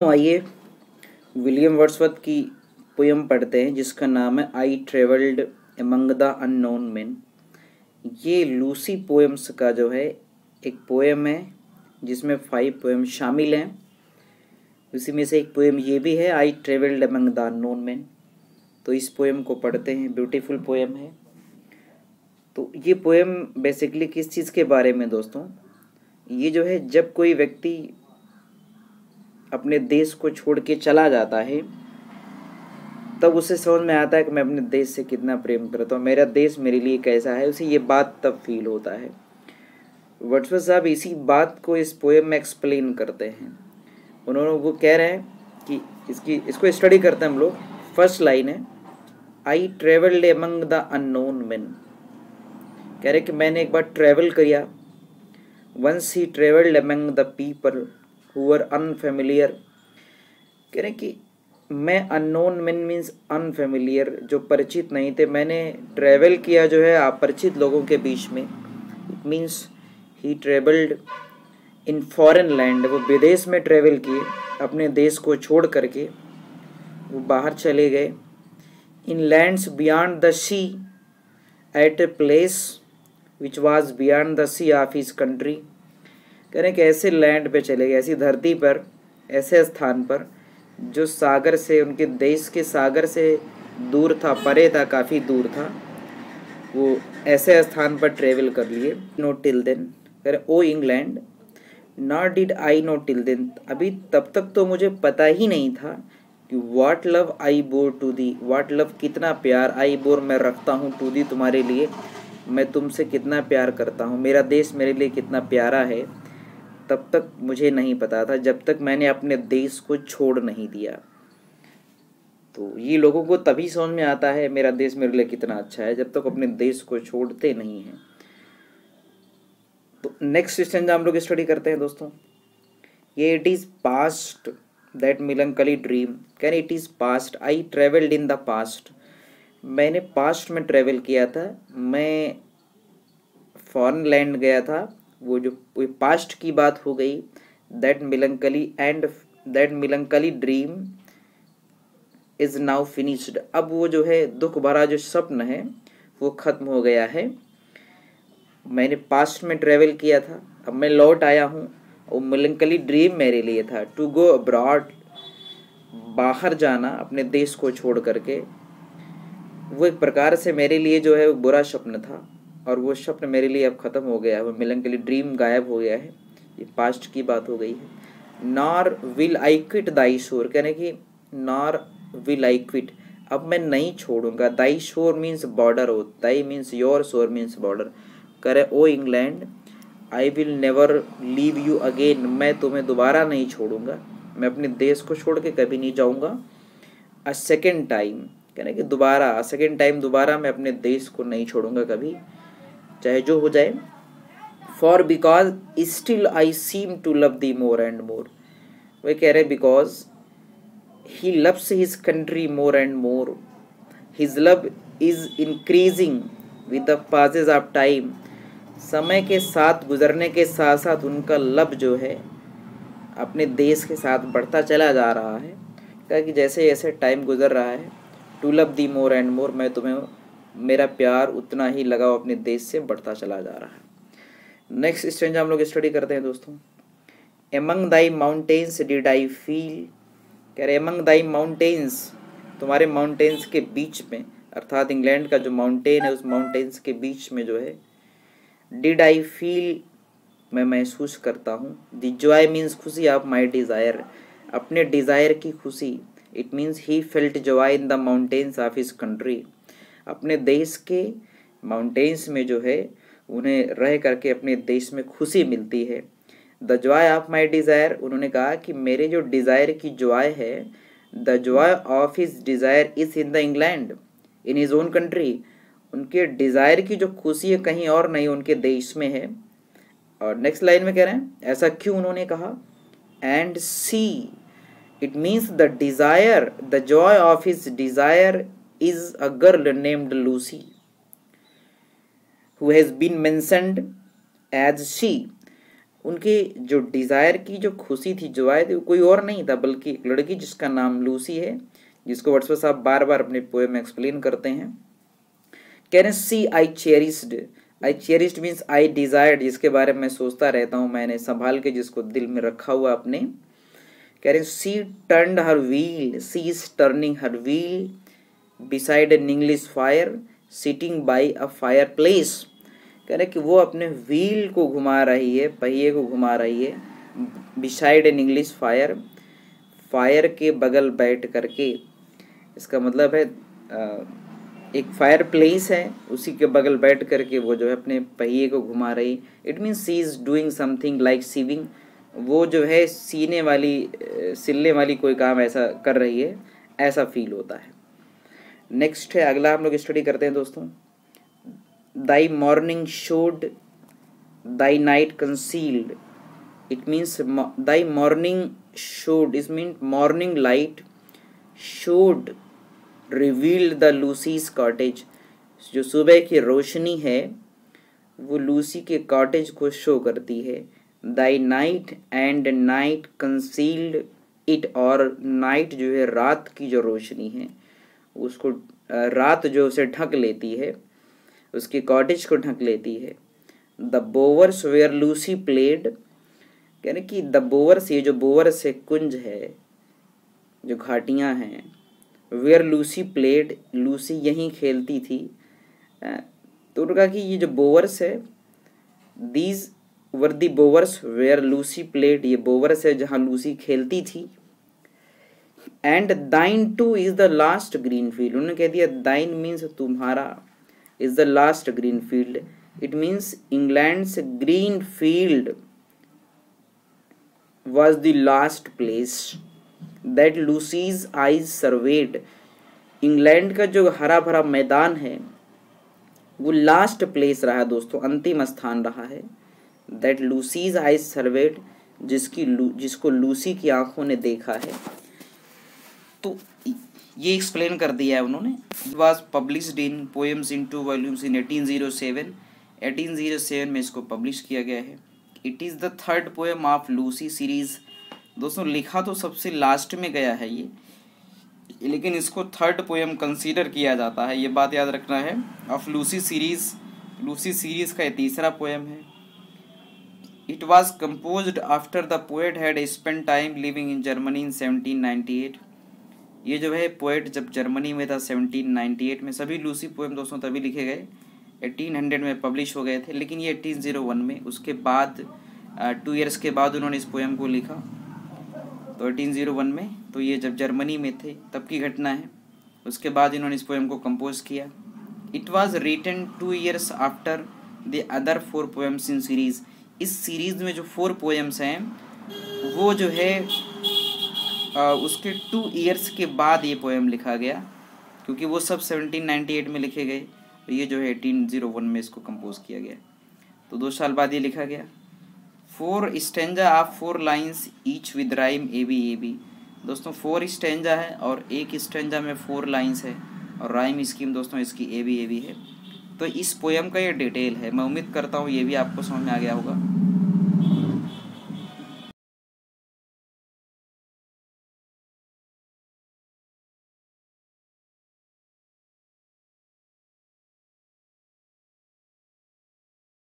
तो आइए William Wordsworth की पोयम पढ़ते हैं जिसका नाम है I travelled among the unknown man. ये लूसी पोएम्स का जो है एक पोएम है जिसमें 5 पोएम शामिल हैं। उसी में से एक पोएम ये भी है I travelled among the unknown man. तो इस पोएम को पढ़ते हैं, ब्यूटीफुल पोएम है। तो ये पोएम बेसिकली किस चीज़ के बारे में दोस्तों, ये जो है जब कोई व्यक्ति अपने देश को छोड़ के चला जाता है तब उसे समझ में आता है कि मैं अपने देश से कितना प्रेम करता हूँ, मेरा देश मेरे लिए कैसा है, उसे ये बात तब फील होता है। वर्ड्सवर्थ साहब इसी बात को इस पोएम में एक्सप्लेन करते हैं। वो कह रहे हैं कि इसको स्टडी करते हैं हम लोग। फर्स्ट लाइन है I travelled among the unknown man. कह रहे कि मैंने एक बार ट्रेवल किया। Once he travelled among the people who were unfamiliar. कह रहे कि मैं अननोन मैन मीन्स अनफेमिलियर, जो परिचित नहीं थे। मैंने ट्रेवल किया जो है अपरिचित लोगों के बीच में। It means he travelled in foreign land, वो विदेश में ट्रेवल किए, अपने देश को छोड़ करके वो बाहर चले गए। In lands beyond the sea at a place which was beyond the sea of his country. कह रहे कि ऐसे लैंड पे चले गए, ऐसी धरती पर, ऐसे स्थान पर जो सागर से, उनके देश के सागर से दूर था, परे था, काफ़ी दूर था। वो ऐसे स्थान पर ट्रेवल कर लिए। नो टिल देन, कह रहे O England not did I know till then, अभी तब तक तो मुझे पता ही नहीं था कि what love I bore to thee, what love कितना प्यार, आई बोर मैं रखता हूँ, टू दी तुम्हारे लिए, मैं तुमसे कितना प्यार करता हूँ, मेरा देश मेरे लिए कितना प्यारा है, तब तक मुझे नहीं पता था, जब तक मैंने अपने देश को छोड़ नहीं दिया। तो ये लोगों को तभी समझ में आता है मेरा देश मेरे लिए कितना अच्छा है, जब तक अपने देश को छोड़ते नहीं हैं। तो नेक्स्ट स्टैंजा हम लोग स्टडी करते हैं दोस्तों। ये it is past that melancholy dream. Can it is past I travelled in the past. मैंने पास्ट में ट्रेवल किया था, मैं फॉरेन लैंड गया था। वो जो पास्ट की बात हो गई। That melancholy dream is now finished. अब वो जो है दुख भरा जो स्वप्न है वो खत्म हो गया है। मैंने पास्ट में ट्रेवल किया था, अब मैं लौट आया हूँ। वो मिलंकली ड्रीम मेरे लिए था टू गो अब्रॉड, बाहर जाना अपने देश को छोड़ करके। वो एक प्रकार से मेरे लिए जो है वो बुरा स्वप्न था और वो स्वप्न मेरे लिए अब ख़त्म हो गया है। वो मिलंकली ड्रीम गायब हो गया है, ये पास्ट की बात हो गई है। नॉर विल आई क्विट दाई शोर। कहने की नॉर विल आई क्विट, अब मैं नहीं छोड़ूंगा। दाई शोर मीन्स बॉर्डर हो, thy means your, shore means border. करे O England I will never leave you again, मैं तुम्हें दोबारा नहीं छोड़ूंगा, मैं अपने देश को छोड़ के कभी नहीं जाऊंगा। अ सेकेंड टाइम, कहने कि दोबारा, सेकेंड टाइम दोबारा मैं अपने देश को नहीं छोड़ूंगा कभी, चाहे जो हो जाए। For because still I seem to love thee more and more. वे कह रहे because he loves his country more and more, his love is increasing with the passage of time. समय के साथ गुजरने के साथ साथ उनका लव जो है अपने देश के साथ बढ़ता चला जा रहा है। कहा कि जैसे जैसे टाइम गुजर रहा है, to love thee more and more, मैं तुम्हें, मेरा प्यार उतना ही लगाव अपने देश से बढ़ता चला जा रहा है। नेक्स्ट स्टेंजा हम लोग स्टडी करते हैं दोस्तों। Among Dai mountains did I feel. कह रहे एमंग दाई माउंटेन्स, तुम्हारे माउंटेन्स के बीच में, अर्थात इंग्लैंड का जो माउंटेन है उस माउंटेन्स के बीच में जो है, डिड आई फील, मैं महसूस करता हूँ। द जॉय मीन्स खुशी ऑफ माई डिज़ायर, अपने डिज़ायर की खुशी। It means he felt joy in the mountains of his country, अपने देश के माउंटेन्स में जो है उन्हें रह करके अपने देश में खुशी मिलती है। The joy of my desire, उन्होंने कहा कि मेरे जो डिज़ायर की जॉय है, the joy of his desire is in the England, in his own country, उनके डिज़ायर की जो खुशी है कहीं और नहीं, उनके देश में है। और नेक्स्ट लाइन में कह रहे हैं ऐसा क्यों उन्होंने कहा। And see, it means the desire, the joy of his desire is a girl named Lucy who has been mentioned as she। उनके जो डिज़ायर की जो खुशी थी, जो आए थे, वो कोई और नहीं था बल्कि एक लड़की जिसका नाम लूसी है, जिसको वर्ड्सवर्थ साहब बार बार अपने पोएम में एक्सप्लेन करते हैं। कह रहे हैं सी आई चेरिस्ड मीन्स आई डिजायर्ड, जिसके बारे में सोचता रहता हूँ, मैंने संभाल के जिसको दिल में रखा हुआ अपने। कह रहे हैं she turned her wheel, she is turning her wheel beside an English fire sitting by a fireplace. कह रहे कि वो अपने व्हील को घुमा रही है, पहिए को घुमा रही है, beside an English fire, fire के बगल बैठ करके। इसका मतलब है एक फायर प्लेस है, उसी के बगल बैठ करके वो जो है अपने पहिए को घुमा रही। It means she is doing something like sewing, वो जो है सिलने वाली कोई काम ऐसा कर रही है, ऐसा फील होता है। नेक्स्ट है, अगला हम लोग स्टडी करते हैं दोस्तों। Thy morning showed thy night concealed, it means thy morning showed is mean morning light, showed revealed the Lucy's cottage, जो सुबह की रोशनी है वो लूसी के कॉटेज को शो करती है। Thy night and night concealed it, और नाइट जो है रात की जो रोशनी है उसको, रात जो उसे ढक लेती है, उसकी कॉटेज को ढक लेती है। द बोवर्स वेयर लूसी प्लेड, यानी कि द बोवर्स, ये जो बोवर्स है कुंज है, जो घाटियाँ हैं, वेयर लूसी प्लेड, लूसी यहीं खेलती थी। तो उन्होंने कहा कि ये जो बोवर्स है, these were the bowers where Lucy played, ये बोवर्स है जहाँ लूसी खेलती थी। And thine too is the last green field, उन्होंने कह दिया दाइन मीन्स तुम्हारा, is the last green field, it means England's green field was the last place that Lucy's eyes surveyed, England का जो हरा भरा मैदान है वो लास्ट प्लेस रहा दोस्तों, अंतिम स्थान रहा है। दैट लूसीज आइज सर्वेड, जिसको लूसी की आंखों ने देखा है। तो ये एक्सप्लेन कर दिया है उन्होंने। It was published in poems in 2 volumes in 1807 में इसको पब्लिश किया गया है। It is the third poem of Lucy series. दोस्तों लिखा तो सबसे लास्ट में गया है ये, लेकिन इसको थर्ड पोएम कंसीडर किया जाता है, ये बात याद रखना है। ऑफ लूसी सीरीज़ का ये तीसरा पोएम है। It was composed after the poet had spend time living in Germany in 1798। ये जो है पोएट जब जर्मनी में था 1798 में, सभी लूसी पोएम दोस्तों तभी लिखे गए, 1800 में पब्लिश हो गए थे, लेकिन ये 1801 में, उसके बाद 2 ईयर्स के बाद उन्होंने इस पोएम को लिखा। तो 1801 में, तो ये जब जर्मनी में थे तब की घटना है। उसके बाद इन्होंने इस पोएम को कंपोज किया। It was written 2 years after the other 4 poems in series. इस सीरीज़ में जो 4 पोएम्स हैं वो जो है उसके 2 ईयर्स के बाद ये पोएम लिखा गया, क्योंकि वो सब 1798 में लिखे गए, तो ये जो है 1801 में इसको कंपोज किया गया। तो 2 साल बाद ये लिखा गया। 4 stanza of 4 lines each with rhyme AB। दोस्तों 4 स्टेंजा है और एक स्टेंजा में 4 लाइन्स है, और राइम स्कीम दोस्तों इसकी AB है। तो इस पोएम का ये डिटेल है। मैं उम्मीद करता हूँ ये भी आपको समझ में आ गया होगा।